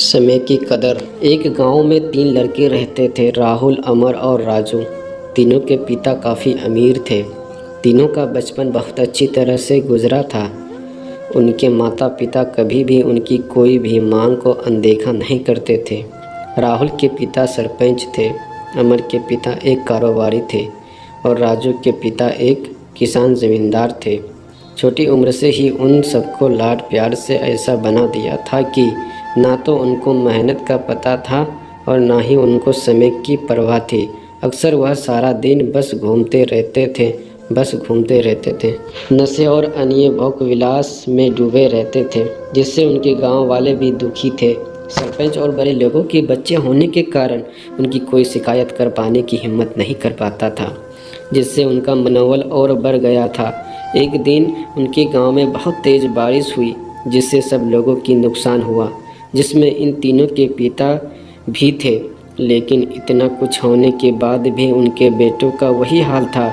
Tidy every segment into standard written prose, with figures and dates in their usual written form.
समय की कदर। एक गांव में 3 लड़के रहते थे, राहुल, अमर और राजू। तीनों के पिता काफ़ी अमीर थे। तीनों का बचपन बहुत अच्छी तरह से गुजरा था। उनके माता पिता कभी भी उनकी कोई भी मांग को अनदेखा नहीं करते थे। राहुल के पिता सरपंच थे, अमर के पिता एक कारोबारी थे और राजू के पिता एक किसान ज़मींदार थे। छोटी उम्र से ही उन सबको लाड प्यार से ऐसा बना दिया था कि ना तो उनको मेहनत का पता था और ना ही उनको समय की परवाह थी। अक्सर वह सारा दिन बस घूमते रहते थे। नशे और अन्य भोग विलास में डूबे रहते थे, जिससे उनके गांव वाले भी दुखी थे। सरपंच और बड़े लोगों के बच्चे होने के कारण उनकी कोई शिकायत कर पाने की हिम्मत नहीं कर पाता था, जिससे उनका मनोबल और बढ़ गया था। एक दिन उनके गांव में बहुत तेज़ बारिश हुई, जिससे सब लोगों की नुकसान हुआ, जिसमें इन तीनों के पिता भी थे। लेकिन इतना कुछ होने के बाद भी उनके बेटों का वही हाल था।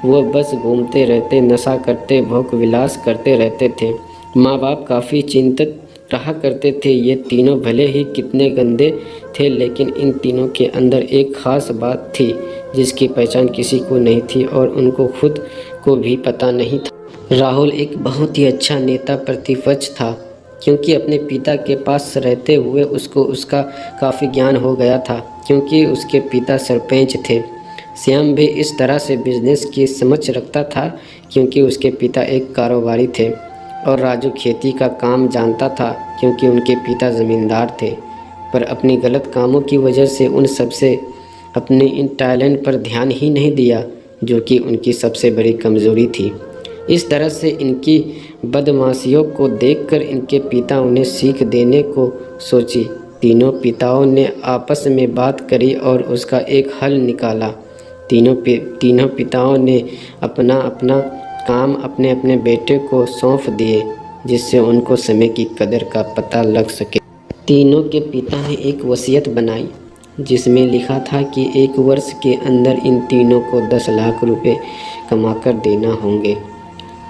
वो बस घूमते रहते, नशा करते, भोग विलास करते रहते थे। माँ बाप काफ़ी चिंतित रहा करते थे। ये तीनों भले ही कितने गंदे थे, लेकिन इन तीनों के अंदर एक ख़ास बात थी जिसकी पहचान किसी को नहीं थी और उनको खुद को भी पता नहीं था। राहुल एक बहुत ही अच्छा नेता प्रतिपक्ष था, क्योंकि अपने पिता के पास रहते हुए उसको उसका काफ़ी ज्ञान हो गया था, क्योंकि उसके पिता सरपंच थे। श्याम भी इस तरह से बिजनेस की समझ रखता था, क्योंकि उसके पिता एक कारोबारी थे। और राजू खेती का काम जानता था, क्योंकि उनके पिता ज़मींदार थे। पर अपनी गलत कामों की वजह से उन सबसे अपने इन टैलेंट पर ध्यान ही नहीं दिया, जो कि उनकी सबसे बड़ी कमज़ोरी थी। इस तरह से इनकी बदमाशियों को देखकर इनके पिता उन्हें सीख देने को सोची। तीनों पिताओं ने आपस में बात करी और उसका एक हल निकाला। तीनों पिताओं ने अपना अपना काम अपने अपने बेटे को सौंप दिए, जिससे उनको समय की कदर का पता लग सके। तीनों के पिता ने एक वसीयत बनाई, जिसमें लिखा था कि 1 वर्ष के अंदर इन तीनों को 10 लाख रुपए कमाकर देना होंगे,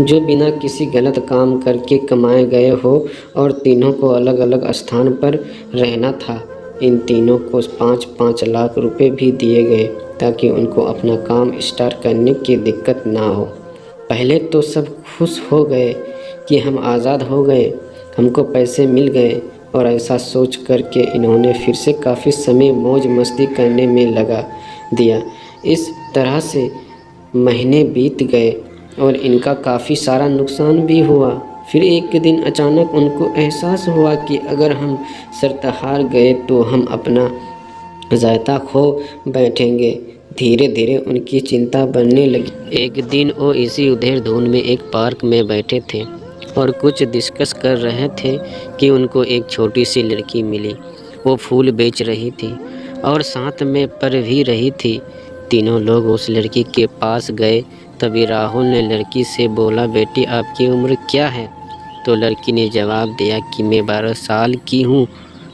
जो बिना किसी गलत काम करके कमाए गए हो। और तीनों को अलग अलग स्थान पर रहना था। इन तीनों को 5-5 लाख रुपए भी दिए गए, ताकि उनको अपना काम स्टार्ट करने की दिक्कत ना हो। पहले तो सब खुश हो गए कि हम आज़ाद हो गए, हमको पैसे मिल गए। और ऐसा सोच कर के इन्होंने फिर से काफ़ी समय मौज मस्ती करने में लगा दिया। इस तरह से महीने बीत गए और इनका काफ़ी सारा नुकसान भी हुआ। फिर एक दिन अचानक उनको एहसास हुआ कि अगर हम शर्त हार गए तो हम अपना ज़ायता खो बैठेंगे। धीरे धीरे उनकी चिंता बढ़ने लगी। एक दिन वो इसी उधेड़-धुन में एक पार्क में बैठे थे और कुछ डिस्कस कर रहे थे कि उनको एक छोटी सी लड़की मिली। वो फूल बेच रही थी और साथ में पढ़ भी रही थी। तीनों लोग उस लड़की के पास गए। तभी राहुल ने लड़की से बोला, बेटी आपकी उम्र क्या है? तो लड़की ने जवाब दिया कि मैं 12 साल की हूँ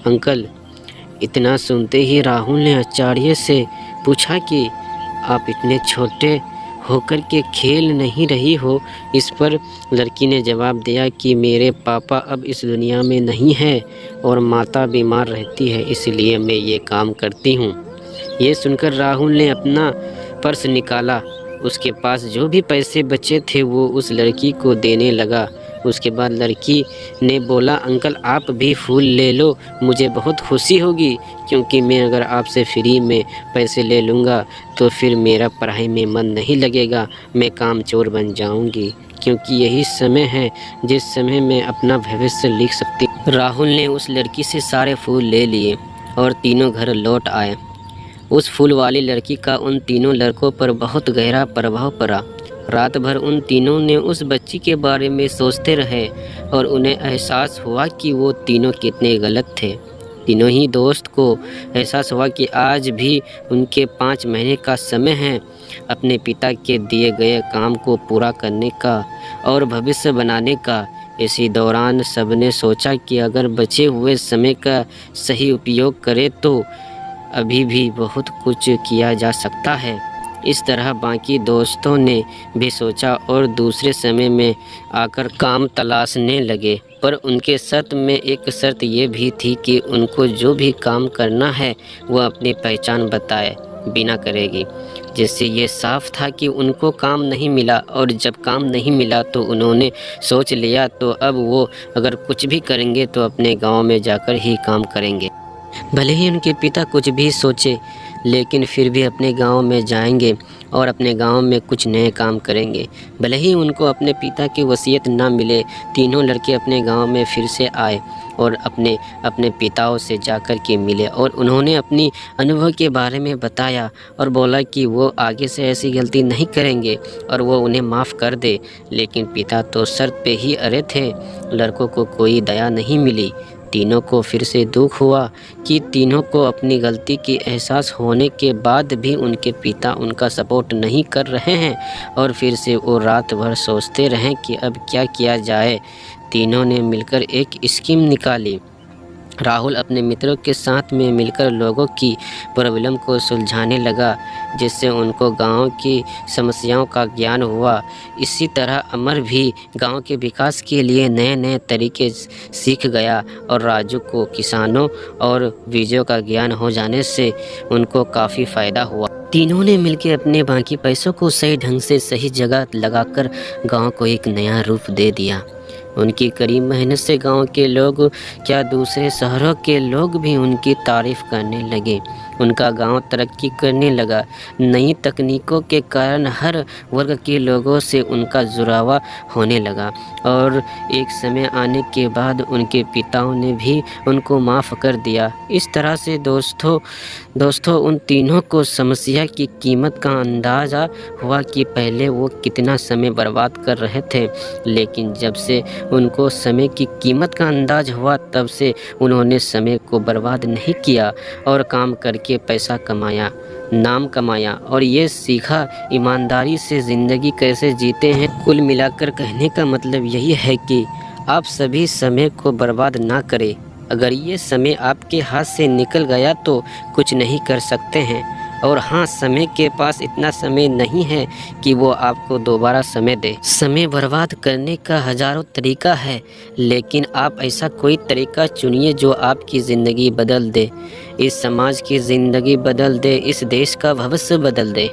अंकल। इतना सुनते ही राहुल ने आश्चर्य से पूछा कि आप इतने छोटे होकर के खेल नहीं रही हो? इस पर लड़की ने जवाब दिया कि मेरे पापा अब इस दुनिया में नहीं है और माता बीमार रहती है, इसलिए मैं ये काम करती हूँ। ये सुनकर राहुल ने अपना पर्स निकाला। उसके पास जो भी पैसे बचे थे वो उस लड़की को देने लगा। उसके बाद लड़की ने बोला, अंकल आप भी फूल ले लो, मुझे बहुत खुशी होगी, क्योंकि मैं अगर आपसे फ्री में पैसे ले लूँगा तो फिर मेरा पढ़ाई में मन नहीं लगेगा, मैं कामचोर बन जाऊँगी, क्योंकि यही समय है जिस समय मैं अपना भविष्य लिख सकती। राहुल ने उस लड़की से सारे फूल ले लिए और तीनों घर लौट आए। उस फूल वाली लड़की का उन तीनों लड़कों पर बहुत गहरा प्रभाव पड़ा। रात भर उन तीनों ने उस बच्ची के बारे में सोचते रहे और उन्हें एहसास हुआ कि वो तीनों कितने गलत थे। तीनों ही दोस्त को एहसास हुआ कि आज भी उनके 5 महीने का समय है अपने पिता के दिए गए काम को पूरा करने का और भविष्य बनाने का। इसी दौरान सबने सोचा कि अगर बचे हुए समय का सही उपयोग करें तो अभी भी बहुत कुछ किया जा सकता है। इस तरह बाकी दोस्तों ने भी सोचा और दूसरे समय में आकर काम तलाशने लगे। पर उनके शर्त में एक शर्त ये भी थी कि उनको जो भी काम करना है वह अपनी पहचान बताए बिना करेगी। जिससे ये साफ था कि उनको काम नहीं मिला, और जब काम नहीं मिला तो उन्होंने सोच लिया तो अब वो अगर कुछ भी करेंगे तो अपने गांव में जाकर ही काम करेंगे। भले ही उनके पिता कुछ भी सोचे, लेकिन फिर भी अपने गांव में जाएंगे और अपने गांव में कुछ नए काम करेंगे। भले ही उनको अपने पिता की वसीयत ना मिले, तीनों लड़के अपने गांव में फिर से आए और अपने अपने पिताओं से जाकर के मिले और उन्होंने अपनी अनुभव के बारे में बताया और बोला कि वो आगे से ऐसी गलती नहीं करेंगे और वो उन्हें माफ़ कर दे। लेकिन पिता तो शर्त पे ही अड़े थे। लड़कों को कोई दया नहीं मिली। तीनों को फिर से दुख हुआ कि तीनों को अपनी गलती की एहसास होने के बाद भी उनके पिता उनका सपोर्ट नहीं कर रहे हैं, और फिर से वो रात भर सोचते रहें कि अब क्या किया जाए। तीनों ने मिलकर एक स्कीम निकाली। राहुल अपने मित्रों के साथ में मिलकर लोगों की प्रॉब्लम को सुलझाने लगा, जिससे उनको गांव की समस्याओं का ज्ञान हुआ। इसी तरह अमर भी गांव के विकास के लिए नए नए तरीके सीख गया और राजू को किसानों और बीजों का ज्ञान हो जाने से उनको काफ़ी फ़ायदा हुआ। तीनों ने मिलकर अपने बाकी पैसों को सही ढंग से सही जगह लगाकर गांव को एक नया रूप दे दिया। उनकी कड़ी मेहनत से गांव के लोग क्या दूसरे शहरों के लोग भी उनकी तारीफ़ करने लगे। उनका गांव तरक्की करने लगा। नई तकनीकों के कारण हर वर्ग के लोगों से उनका जुड़ावा होने लगा, और एक समय आने के बाद उनके पिताओं ने भी उनको माफ़ कर दिया। इस तरह से दोस्तों उन तीनों को समस्या की कीमत का अंदाज़ा हुआ कि पहले वो कितना समय बर्बाद कर रहे थे, लेकिन जब से उनको समय की कीमत का अंदाज़ हुआ तब से उन्होंने समय को बर्बाद नहीं किया और काम करके पैसा कमाया, नाम कमाया और ये सीखा ईमानदारी से ज़िंदगी कैसे जीते हैं। कुल मिलाकर कहने का मतलब यही है कि आप सभी समय को बर्बाद ना करें। अगर ये समय आपके हाथ से निकल गया तो कुछ नहीं कर सकते हैं, और हाँ, समय के पास इतना समय नहीं है कि वो आपको दोबारा समय दे। समय बर्बाद करने का हज़ारों तरीका है, लेकिन आप ऐसा कोई तरीका चुनिए जो आपकी ज़िंदगी बदल दे, इस समाज की ज़िंदगी बदल दे, इस देश का भविष्य बदल दे।